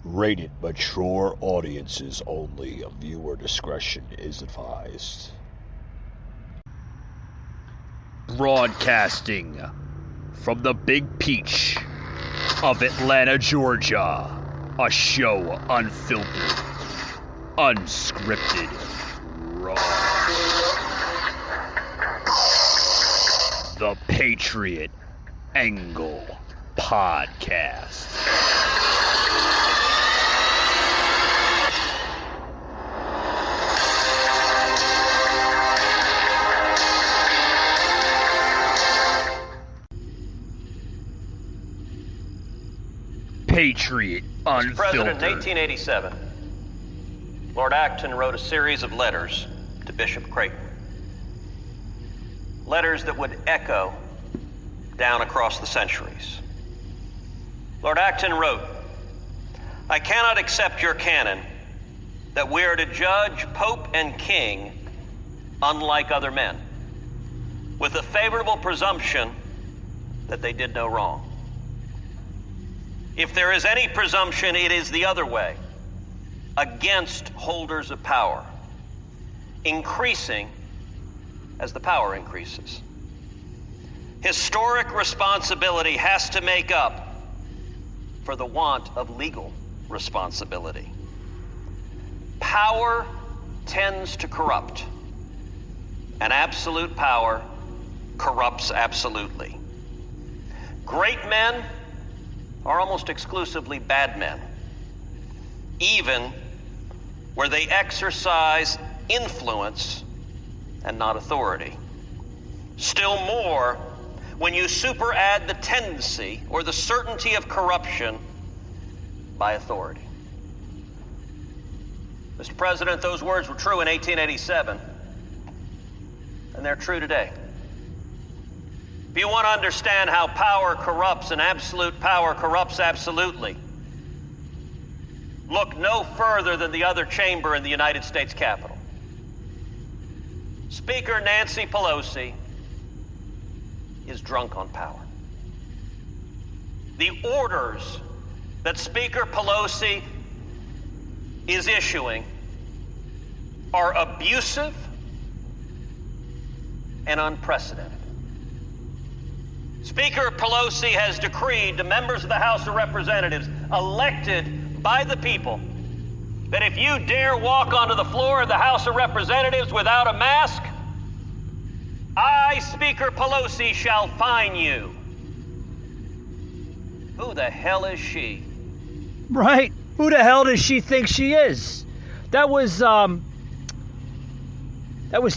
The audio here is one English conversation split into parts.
Rated mature audiences only. Viewer discretion is advised. Broadcasting from the Big Peach of Atlanta, Georgia. A show unfiltered, unscripted, raw. The Patriot Angle Podcast. Patriot Unfiltered. Mr. President, in 1887, Lord Acton wrote a series of letters to Bishop Creighton. Letters that would echo down across the centuries. Lord Acton wrote, "I cannot accept your canon that we are to judge Pope and King unlike other men, with a favorable presumption that they did no wrong. If there is any presumption, it is the other way, against holders of power, increasing as the power increases. Historic responsibility has to make up for the want of legal responsibility. Power tends to corrupt, and absolute power corrupts absolutely. Great men are almost exclusively bad men, even where they exercise influence and not authority. Still more, when you superadd the tendency or the certainty of corruption by authority." Mr. President, those words were true in 1887, and they're true today. If you want to understand how power corrupts and absolute power corrupts absolutely, look no further than the other chamber in the United States Capitol. Speaker Nancy Pelosi is drunk on power. The orders that Speaker Pelosi is issuing are abusive and unprecedented. Speaker Pelosi has decreed to members of the House of Representatives elected by the people that if you dare walk onto the floor of the House of Representatives without a mask, I, Speaker Pelosi, shall fine you. Who the hell is she? Right. Who the hell does she think she is? That was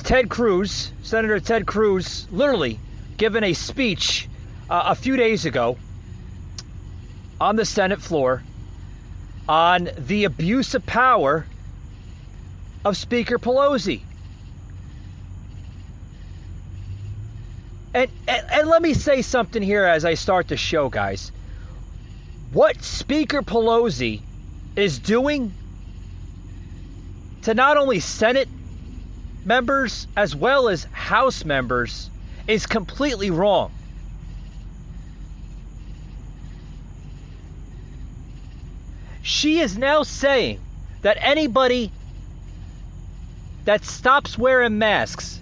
Ted Cruz, Senator Ted Cruz, literally giving a speech a few days ago on the Senate floor on the abuse of power of Speaker Pelosi. And let me say something here as I start the show, guys. What Speaker Pelosi is doing to not only Senate members as well as House members is completely wrong. She is now saying that anybody that stops wearing masks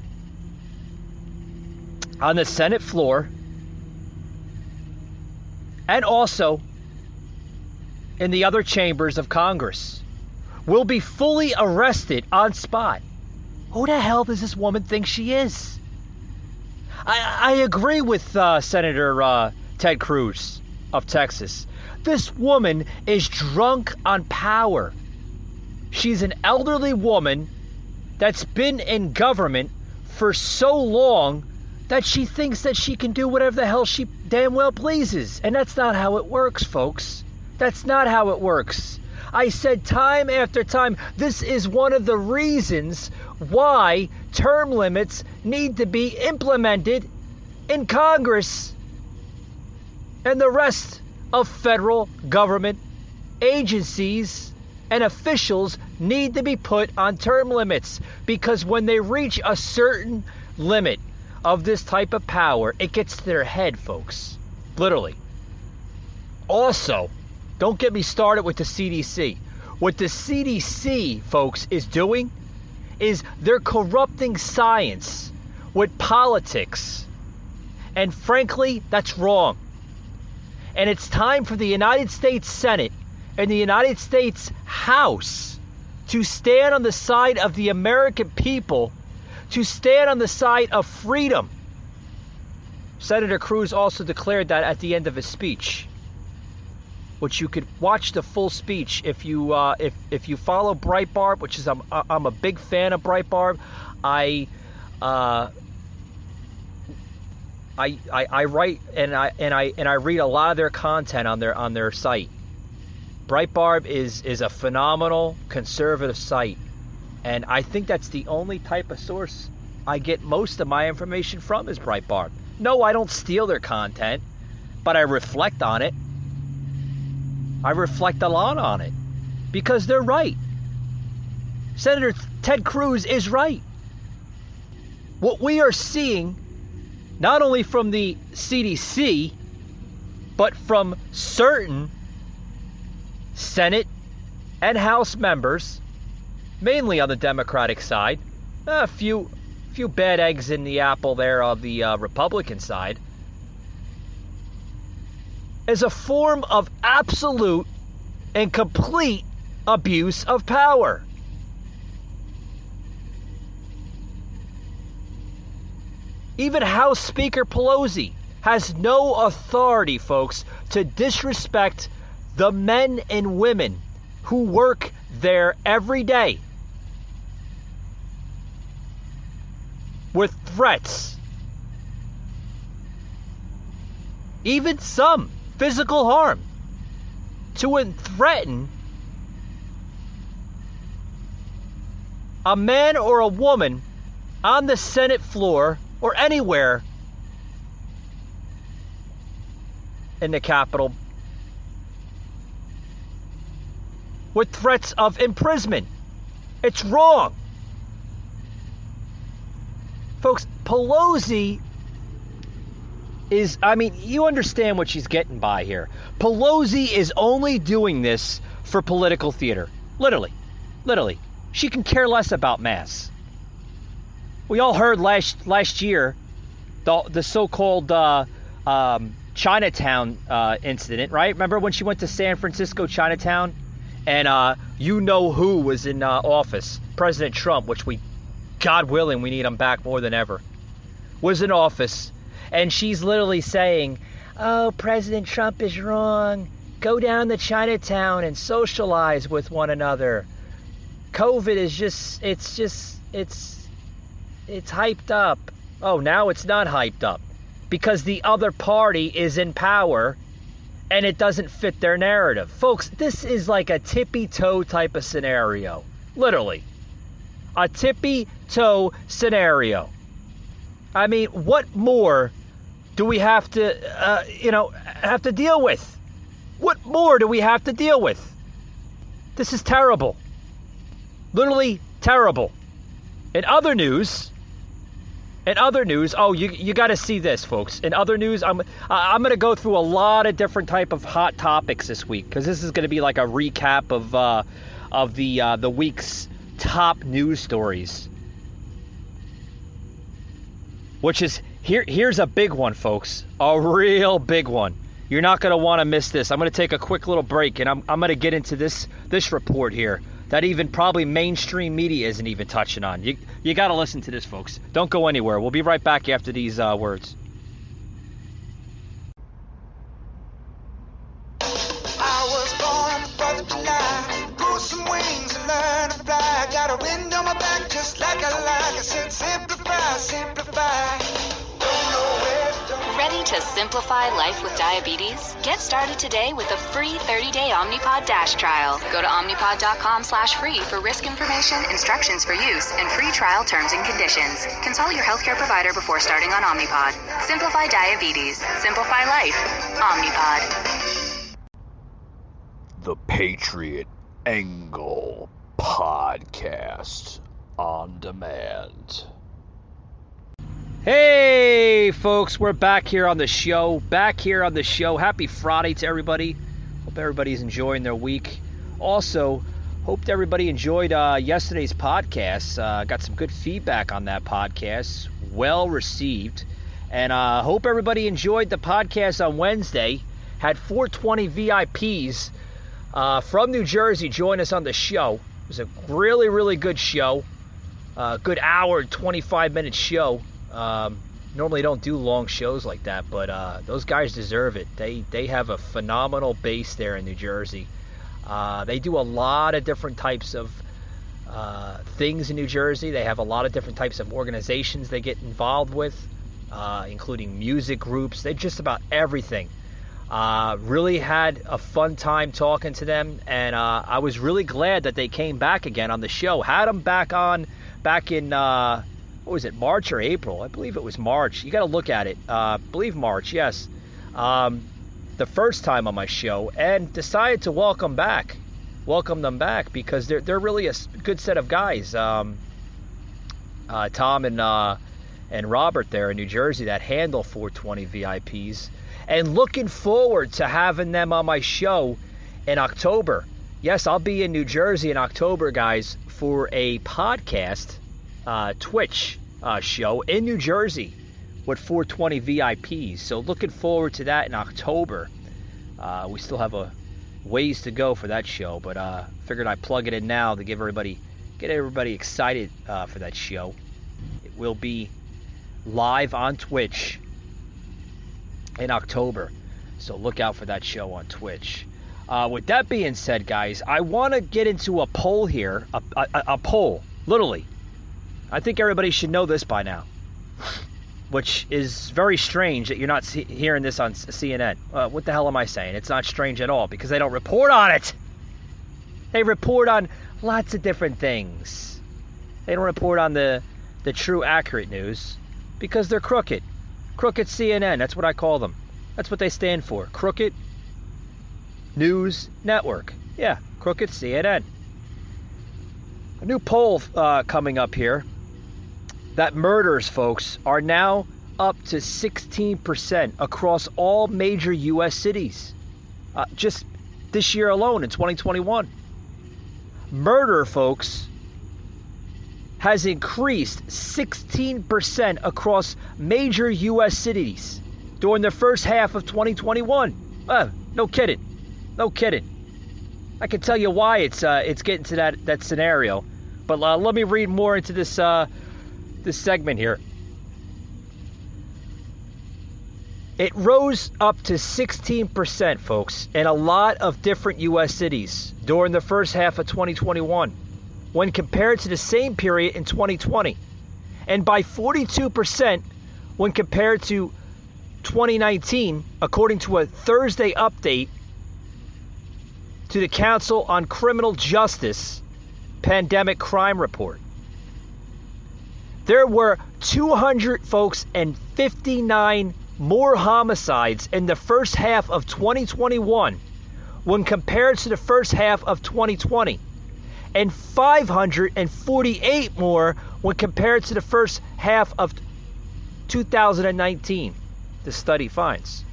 on the Senate floor and also in the other chambers of Congress will be fully arrested on spot. Who the hell does this woman think she is? I agree with Senator Ted Cruz of Texas. This woman is drunk on power. She's an elderly woman that's been in government for so long that she thinks that she can do whatever the hell she damn well pleases. And that's not how it works, folks. That's not how it works. I said time after time, this is one of the reasons why term limits need to be implemented in Congress and the rest of federal government agencies and officials need to be put on term limits, because when they reach a certain limit of this type of power, it gets to their head, folks. Literally. Also, Don't get me started with the CDC. What the CDC, folks, is doing is they're corrupting science with politics. And frankly, that's wrong. And it's time for the United States Senate and the United States House to stand on the side of the American people, to stand on the side of freedom. Senator Cruz also declared that at the end of his speech, which you could watch the full speech if you follow Breitbart, which is I'm a big fan of Breitbart. I write and I read a lot of their content on their site. Breitbart is a phenomenal conservative site, and I think that's the only type of source I get most of my information from is Breitbart. No, I don't steal their content, but I reflect on it. I reflect a lot on it because they're right. Senator Ted Cruz is right. What we are seeing, not only from the CDC, but from certain Senate and House members, mainly on the Democratic side, a few bad eggs in the apple there on the Republican side, is a form of absolute and complete abuse of power. Even House Speaker Pelosi has no authority, folks, to disrespect the men and women who work there every day with threats, even some physical harm, to threaten a man or a woman on the Senate floor or anywhere in the Capitol with threats of imprisonment. It's wrong. Folks, Pelosi is, you understand what she's getting by here. Pelosi is only doing this for political theater. Literally. She can care less about mass. We all heard last year the so-called Chinatown incident, right? Remember when she went to San Francisco Chinatown and you know who was in office? President Trump, which God willing, we need him back more than ever, was in office. And she's literally saying, oh, President Trump is wrong. Go down to Chinatown and socialize with one another. COVID is it's hyped up. Oh, now it's not hyped up because the other party is in power and it doesn't fit their narrative. Folks, this is like a tippy-toe type of scenario. Literally. A tippy-toe scenario. What more do we have to deal with? What more do we have to deal with? This is terrible. Literally terrible. In other news, oh, you got to see this, folks. In other news, I'm going to go through a lot of different type of hot topics this week because this is going to be like a recap of the week's top news stories. Which is here's a big one, folks. A real big one. You're not going to want to miss this. I'm going to take a quick little break and I'm going to get into this report here that even probably mainstream media isn't even touching on. You got to listen to this, folks. Don't go anywhere. We'll be right back after these words. I was born on the 4th of July. Grew some wings and learned to fly. Got a wind on my back just like I like. I said simplify. Don't know where to go. Ready to simplify life with diabetes? Get started today with a free 30-day Omnipod DASH trial. Go to omnipod.com/free for risk information, instructions for use, and free trial terms and conditions. Consult your healthcare provider before starting on Omnipod. Simplify diabetes. Simplify life. Omnipod. The Patriot Angle Podcast on demand. Hey, folks, we're back here on the show. Happy Friday to everybody. Hope Hope everybody's enjoying their week. Also, hope everybody enjoyed yesterday's podcast. Got some good feedback on that podcast. Well received. And hope everybody enjoyed the podcast on Wednesday. Had 420 VIPs from New Jersey join us on the show. It was a really, really good show. Good hour, 25-minute show. Normally don't do long shows like that, but those guys deserve it. They have a phenomenal base there in New Jersey. They do a lot of different types of things in New Jersey. They have a lot of different types of organizations they get involved with, including music groups. They just about everything. Really had a fun time talking to them, and I was really glad that they came back again on the show. Had them back in what was it, March or April? I believe it was March. You got to look at it. I believe March, yes. The first time on my show, and decided to welcome them back because they're really a good set of guys. Tom and Robert there in New Jersey that handle 420 VIPs, and looking forward to having them on my show in October. Yes, I'll be in New Jersey in October, guys, for a podcast Twitch show in New Jersey with 420 VIPs. So looking forward to that in October. We still have a ways to go for that show, but figured I'd plug it in now to get everybody excited for that show. It will be live on Twitch in October, so look out for that show on Twitch. With that being said, guys, I want to get into a poll here, a poll, literally. I think everybody should know this by now, which is very strange that you're not hearing this on CNN. What the hell am I saying? It's not strange at all because they don't report on it. They report on lots of different things. They don't report on the true, accurate news because they're crooked. Crooked CNN, that's what I call them. That's what they stand for. Crooked News Network. Yeah, crooked CNN. A new poll coming up here. That murders, folks, are now up to 16% across all major U.S. cities. Just this year alone, in 2021. Murder, folks, has increased 16% across major U.S. cities during the first half of 2021. No kidding. No kidding. I can tell you why it's getting to that scenario. But let me read more into this segment here. It rose up to 16%, folks, in a lot of different U.S. cities during the first half of 2021 when compared to the same period in 2020, and by 42% when compared to 2019, according to a Thursday update to the Council on Criminal Justice Pandemic Crime Report. There were 259 more homicides in the first half of 2021 when compared to the first half of 2020, and 548 more when compared to the first half of 2019, the study finds.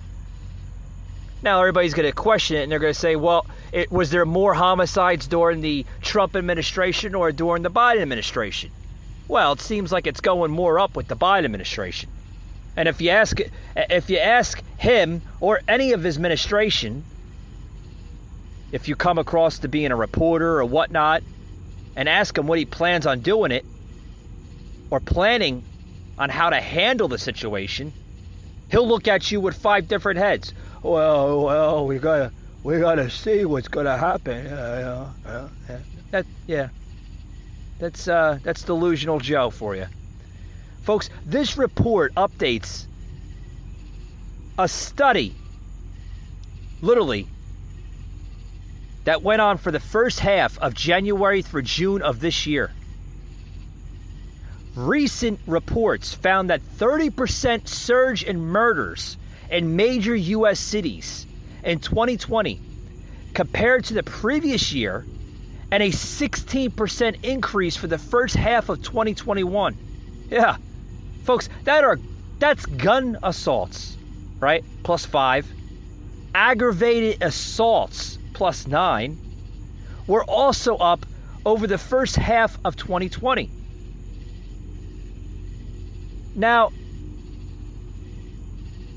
Now everybody's going to question it, and they're going to say, well, was there more homicides during the Trump administration or during the Biden administration? Well, it seems like it's going more up with the Biden administration. And if you ask him or any of his administration, if you come across to being a reporter or whatnot, and ask him what he plans on doing it, or planning on how to handle the situation, he'll look at you with 5 different heads. Well, we gotta see what's gonna happen. That's delusional Joe for you, folks. This report updates a study, literally, that went on for the first half of January through June of this year. Recent reports found that 30% surge in murders in major U.S. cities in 2020 compared to the previous year, and a 16% increase for the first half of 2021. Yeah, folks, that's gun assaults, right? +5. aggravated assaults, plus 9, were also up over the first half of 2020. Now,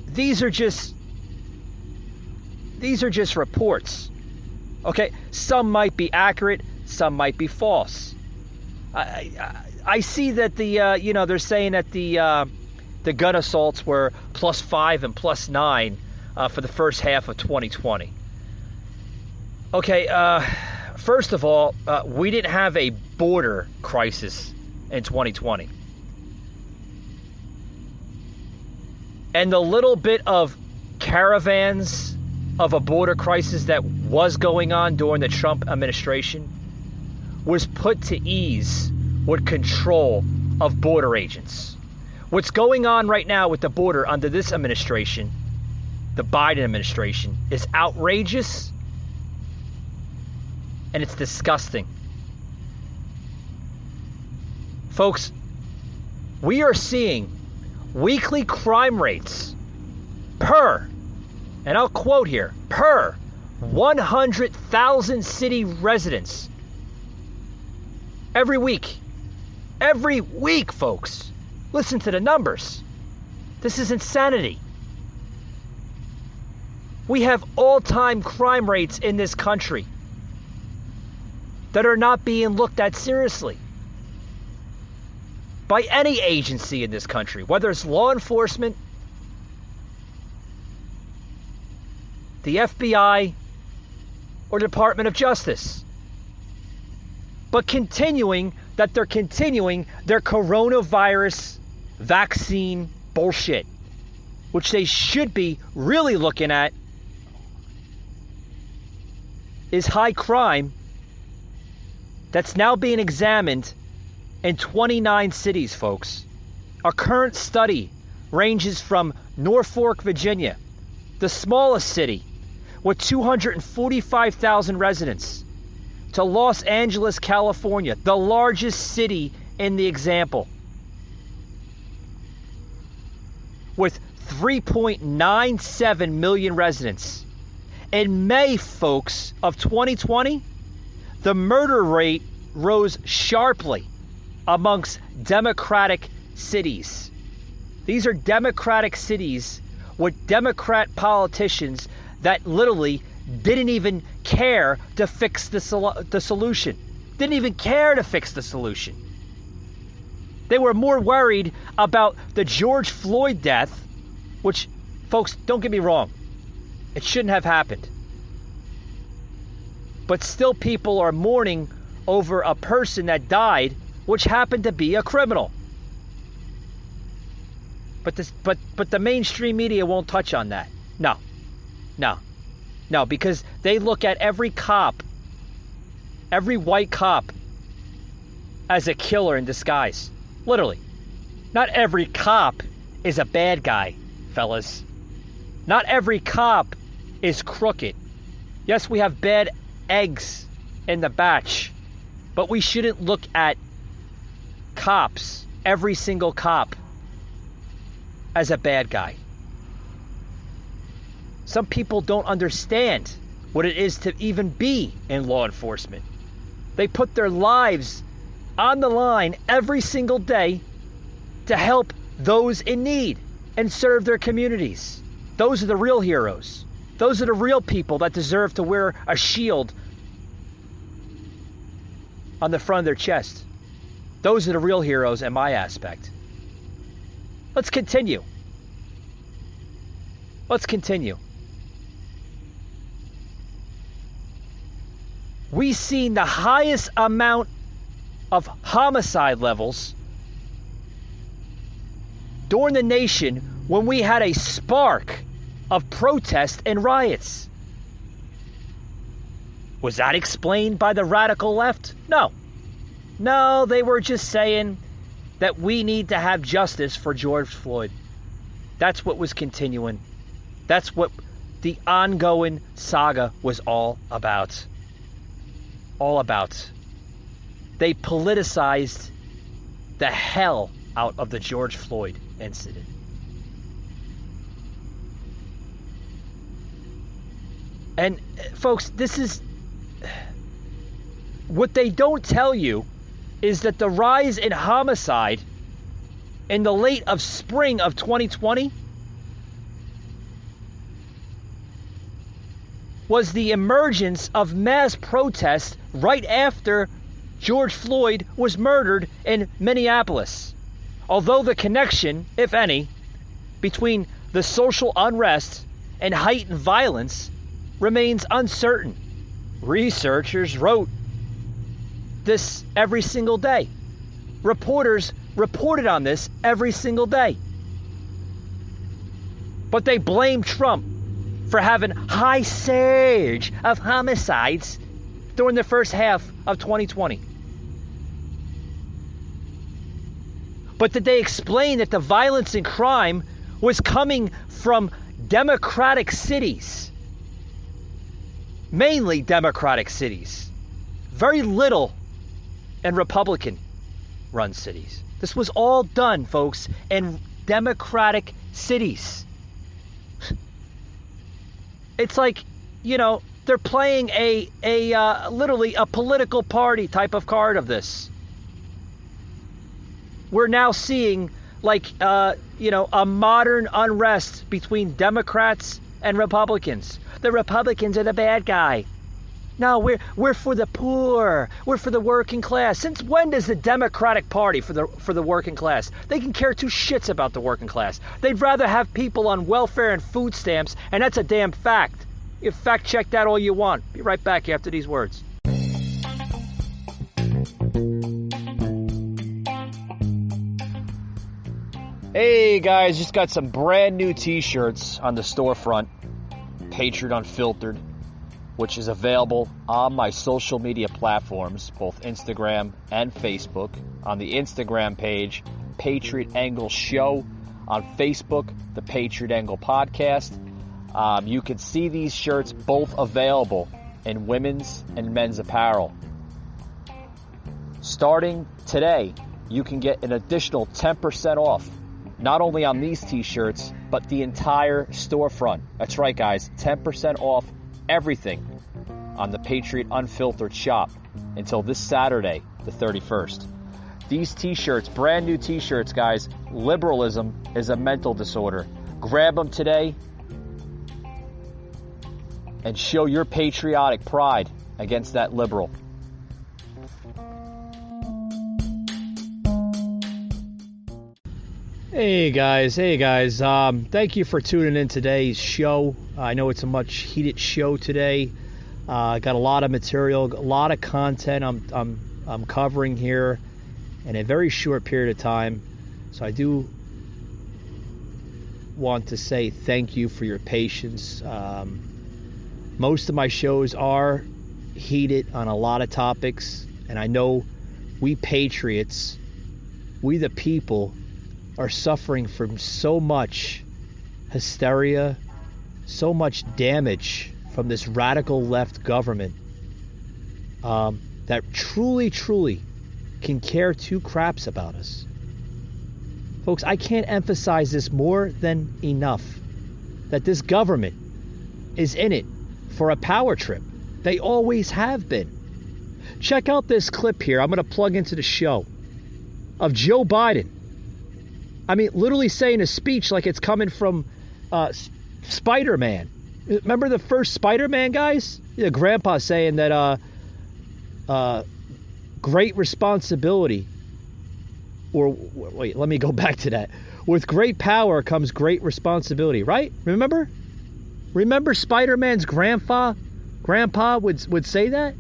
these are just reports. Okay, some might be accurate, some might be false. I see that they're saying that the gun assaults were plus 5 and plus 9 for the first half of 2020. Okay, first of all, we didn't have a border crisis in 2020. And the little bit of caravans of a border crisis that was going on during the Trump administration was put to ease with control of border agents. What's going on right now with the border under this administration, the Biden administration, is outrageous and it's disgusting. Folks, we are seeing weekly crime rates per, and I'll quote here, per 100,000 city residents every week. Every week, folks. Listen to the numbers. This is insanity. We have all-time crime rates in this country that are not being looked at seriously by any agency in this country, whether it's law enforcement, the FBI, or Department of Justice. But they're continuing their coronavirus vaccine bullshit, which they should be really looking at is high crime that's now being examined in 29 cities, folks. Our current study ranges from Norfolk, Virginia, the smallest city with 245,000 residents, to Los Angeles, California, the largest city in the example, with 3.97 million residents. In May, folks, of 2020, the murder rate rose sharply amongst Democratic cities. These are Democratic cities with Democrat politicians that literally didn't even care to fix the solution. Didn't even care to fix the solution. They were more worried about the George Floyd death, which, folks, don't get me wrong, it shouldn't have happened. But still people are mourning over a person that died, which happened to be a criminal. But the mainstream media won't touch on that. No, because they look at every cop, every white cop, as a killer in disguise. Literally. Not every cop is a bad guy, fellas. Not every cop is crooked. Yes, we have bad eggs in the batch, but we shouldn't look at cops, every single cop, as a bad guy. Some people don't understand what it is to even be in law enforcement. They put their lives on the line every single day to help those in need and serve their communities. Those are the real heroes. Those are the real people that deserve to wear a shield on the front of their chest. Those are the real heroes in my aspect. Let's continue. We've seen the highest amount of homicide levels during the nation when we had a spark of protest and riots. Was that explained by the radical left? No, they were just saying that we need to have justice for George Floyd. That's what was continuing. That's what the ongoing saga was all about. They politicized the hell out of the George Floyd incident. And folks, this is what they don't tell you is that the rise in homicide in the late of spring of 2020 was the emergence of mass protests right after George Floyd was murdered in Minneapolis. Although the connection, if any, between the social unrest and heightened violence remains uncertain. Researchers wrote this every single day. Reporters reported on this every single day. But they blame Trump for having high surge of homicides during the first half of 2020. But did they explain that the violence and crime was coming from Democratic cities? Mainly Democratic cities. Very little in Republican-run cities. This was all done, folks, in Democratic cities. It's like, they're playing literally a political party type of card of this. We're now seeing a modern unrest between Democrats and Republicans. The Republicans are the bad guy. No, we're for the poor. We're for the working class. Since when does the Democratic Party for the working class? They can care two shits about the working class. They'd rather have people on welfare and food stamps, and that's a damn fact. You fact check that all you want. Be right back after these words. Hey guys, just got some brand new t-shirts on the storefront, Patriot Unfiltered, which is available on my social media platforms, both Instagram and Facebook. On the Instagram page, Patriot Angle Show. On Facebook, the Patriot Angle Podcast. You can see these shirts both available in women's and men's apparel. Starting today, you can get an additional 10% off, not only on these t-shirts, but the entire storefront. That's right, guys, 10% off everything on the Patriot Unfiltered shop until this Saturday, the 31st. These t-shirts, brand new t-shirts, guys, liberalism is a mental disorder. Grab them today and show your patriotic pride against that liberal. Hey guys. Thank you for tuning in today's show. I know it's a much heated show today. Got a lot of material, a lot of content I'm covering here in a very short period of time. So I do want to say thank you for your patience. Most of my shows are heated on a lot of topics, and I know we patriots, we the people, are suffering from so much hysteria, so much damage from this radical left government that truly can care two craps about us. Folks, I can't emphasize this more than enough, that this government is in it for a power trip. They always have been. Check out this clip here. I'm going to plug into the show of Joe Biden. I mean, literally saying a speech like it's coming from Spider-Man. Remember the first Spider-Man, guys? Yeah, Grandpa saying that great responsibility. Or, wait, let me go back to that. With great power comes great responsibility, right? Remember? Remember Spider-Man's grandpa would say that?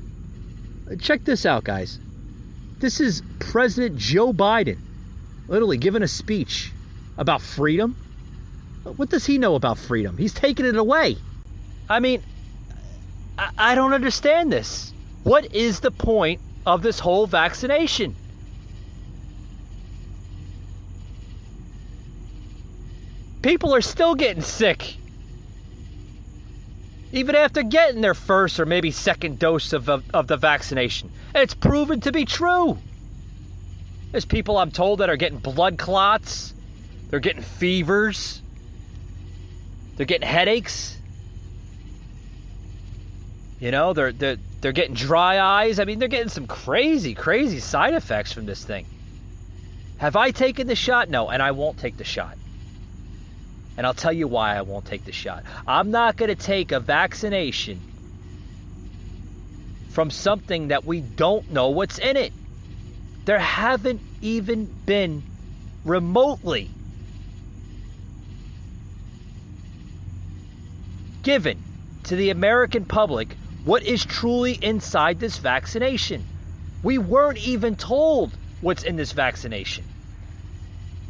Check this out, guys. This is President Joe Biden literally giving a speech about freedom. What does he know about freedom? He's taking it away. I mean, I don't understand this. What is the point of this whole vaccination? People are still getting sick, even after getting their first or maybe second dose of the vaccination. And it's proven to be true. There's people, I'm told, that are getting blood clots. They're getting fevers. They're getting headaches. You know, they're getting dry eyes. I mean, they're getting some crazy side effects from this thing. Have I taken the shot? No, and I won't take the shot. And I'll tell you why I won't take the shot. I'm not going to take a vaccination from something that we don't know what's in it. There haven't even been remotely given to the American public what is truly inside this vaccination. We weren't even told what's in this vaccination.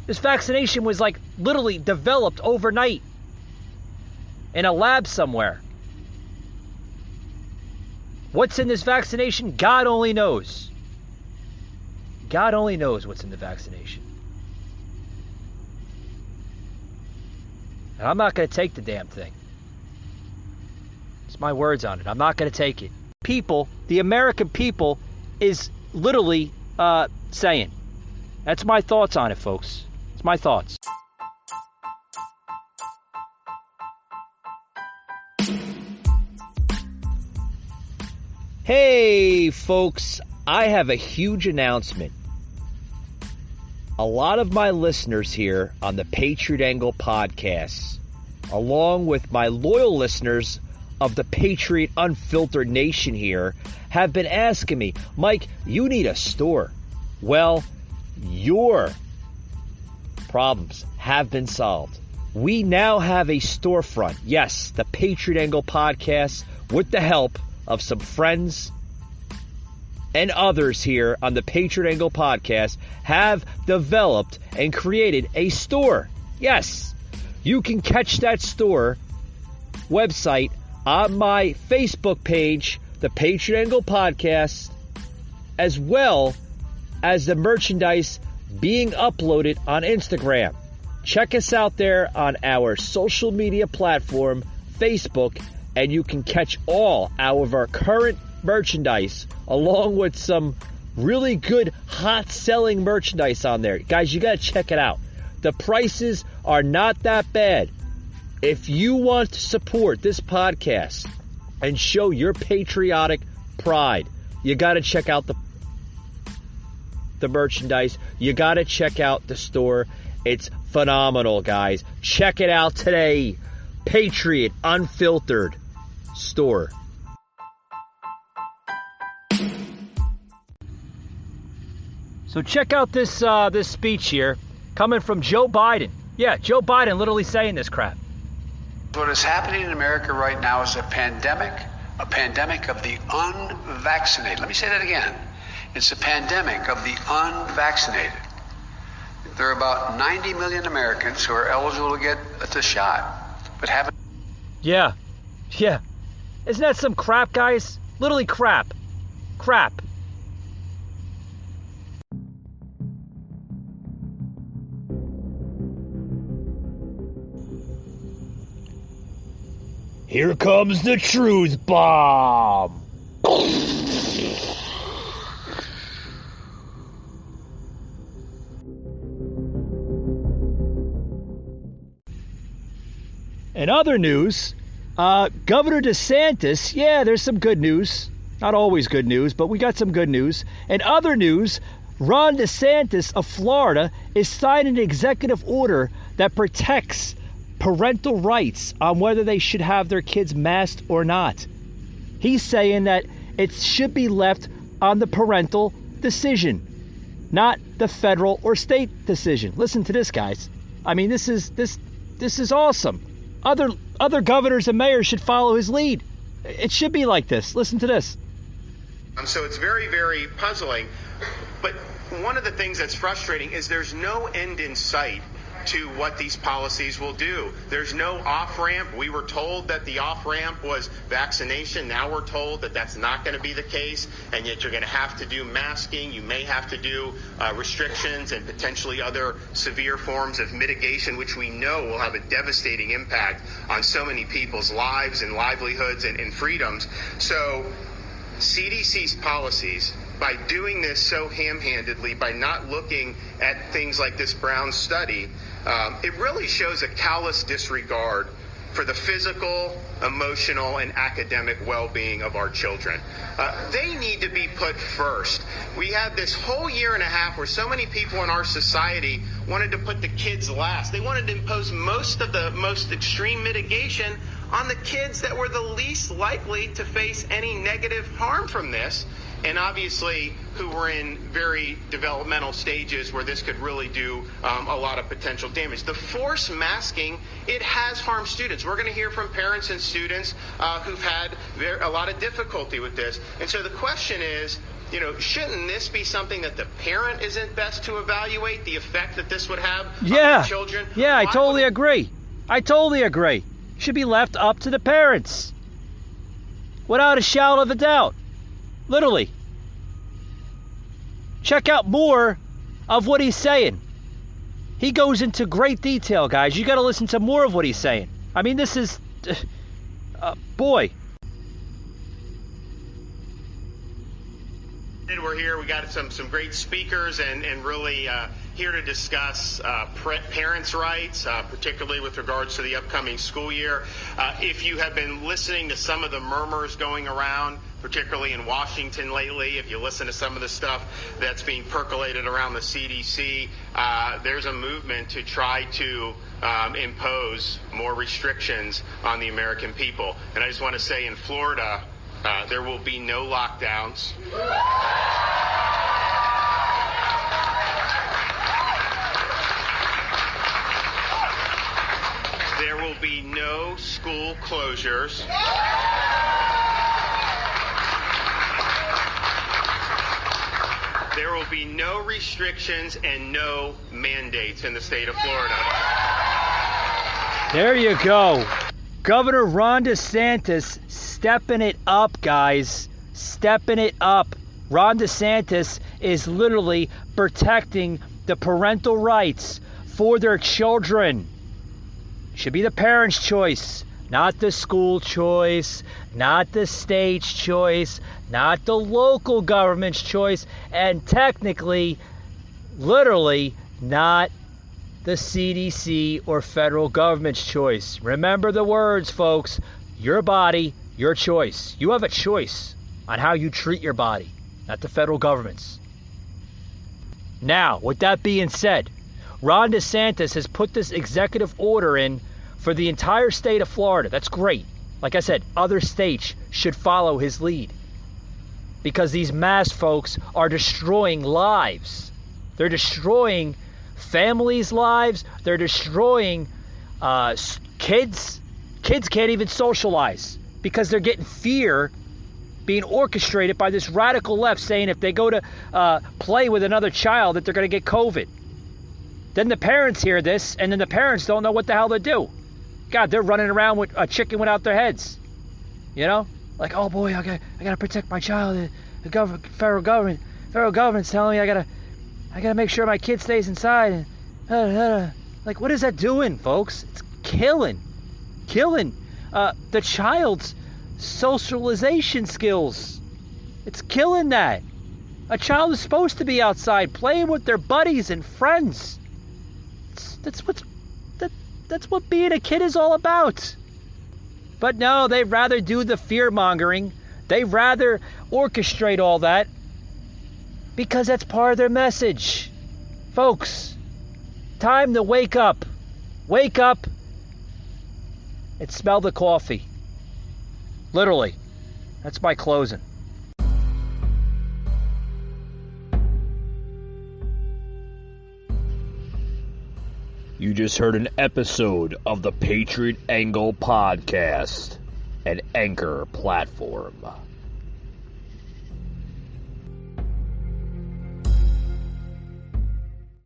This vaccination was like literally developed overnight in a lab somewhere. What's in this vaccination? God only knows. God only knows what's in the vaccination. And I'm not going to take the damn thing. It's my words on it. I'm not going to take it. People, the American people, is literally saying. That's my thoughts on it, folks. It's my thoughts. Hey, folks, I have a huge announcement. A lot of my listeners here on the Patriot Angle podcast, along with my loyal listeners of the Patriot Unfiltered Nation here, have been asking me, Mike, you need a store. Well, your problems have been solved. We now have a storefront. Yes, the Patriot Angle podcast, with the help of some friends and others here on the Patriot Angle podcast, have developed and created a store. Yes, you can catch that store website on my Facebook page, the Patriot Angle podcast, as well as the merchandise being uploaded on Instagram. Check us out there on our social media platform, Facebook, and you can catch all of our current merchandise along with some really good hot selling merchandise on there. Guys, you got to check it out. The prices are not that bad. If you want to support this podcast and show your patriotic pride, you got to check out the merchandise. You got to check out the store. It's phenomenal, guys. Check it out today. Patriot Unfiltered store. So check out this speech here coming from Joe Biden. Yeah, Joe Biden literally saying this crap. What is happening in America right now is a pandemic of the unvaccinated. Let me say that again. It's a pandemic of the unvaccinated. There are about 90 million Americans who are eligible to get the shot, but haven't. Yeah. Isn't that some crap, guys? Literally crap. Crap. Here comes the truth bomb. In other news, Governor DeSantis, yeah, there's some good news. Not always good news, but we got some good news. In other news, Ron DeSantis of Florida is signing an executive order that protects parental rights on whether they should have their kids masked or not. He's saying that it should be left on the parental decision, not the federal or state decision. Listen to this, guys. I mean, this is awesome. Other governors and mayors should follow his lead. It should be like this. Listen to this. So it's very, very puzzling. But one of the things that's frustrating is there's no end in sight to what these policies will do. There's no off-ramp. We were told that the off-ramp was vaccination. Now we're told that that's not going to be the case, and yet you're going to have to do masking. You may have to do restrictions and potentially other severe forms of mitigation, which we know will have a devastating impact on so many people's lives and livelihoods and freedoms. So CDC's policies, by doing this so ham-handedly, by not looking at things like this Brown study, it really shows a callous disregard for the physical, emotional, and academic well-being of our children. They need to be put first. We had this whole year and a half where so many people in our society wanted to put the kids last. They wanted to impose most of the most extreme mitigation on the kids that were the least likely to face any negative harm from this, and obviously who were in very developmental stages where this could really do a lot of potential damage. The forced masking, it has harmed students. We're going to hear from parents and students who've had a lot of difficulty with this. And so the question is, shouldn't this be something that the parent is best to evaluate, the effect that this would have on their children? Yeah, I totally agree. Should be left up to the parents. Without a shadow of a doubt. Literally. Check out more of what he's saying. He goes into great detail, guys. You got to listen to more of what he's saying. I mean, this is... boy. We're here. We got some great speakers and really here to discuss parents' rights, particularly with regards to the upcoming school year. If you have been listening to some of the murmurs going around, particularly in Washington lately, if you listen to some of the stuff that's being percolated around the CDC, there's a movement to try to impose more restrictions on the American people. And I just want to say in Florida, there will be no lockdowns. There will be no school closures. There will be no restrictions and no mandates in the state of Florida. There you go. Governor Ron DeSantis stepping it up, guys. Stepping it up. Ron DeSantis is literally protecting the parental rights for their children. Should be the parents' choice, not the school choice, not the state's choice, not the local government's choice, and technically, literally, not the CDC or federal government's choice. Remember the words, folks. Your body, your choice. You have a choice on how you treat your body, not the federal government's. Now, with that being said, Ron DeSantis has put this executive order in for the entire state of Florida. That's great. Like I said, other states should follow his lead, because these masks, folks, are destroying lives. They're destroying families' lives. They're destroying kids. Kids can't even socialize because they're getting fear being orchestrated by this radical left, saying if they go to play with another child that they're going to get COVID. Then the parents hear this, and then the parents don't know what the hell to do. God, they're running around with a chicken without their heads. Like, oh boy, I gotta protect my child. The federal government's telling me I gotta make sure my kid stays inside. Like, what is that doing, folks? It's killing the child's socialization skills. It's killing that. A child is supposed to be outside playing with their buddies and friends. That's what being a kid is all about. But no, they'd rather do the fear-mongering. They'd rather orchestrate all that because that's part of their message. Folks, time to wake up. Wake up and smell the coffee. Literally. That's my closing. You just heard an episode of the Patriot Angle Podcast, an Anchor platform.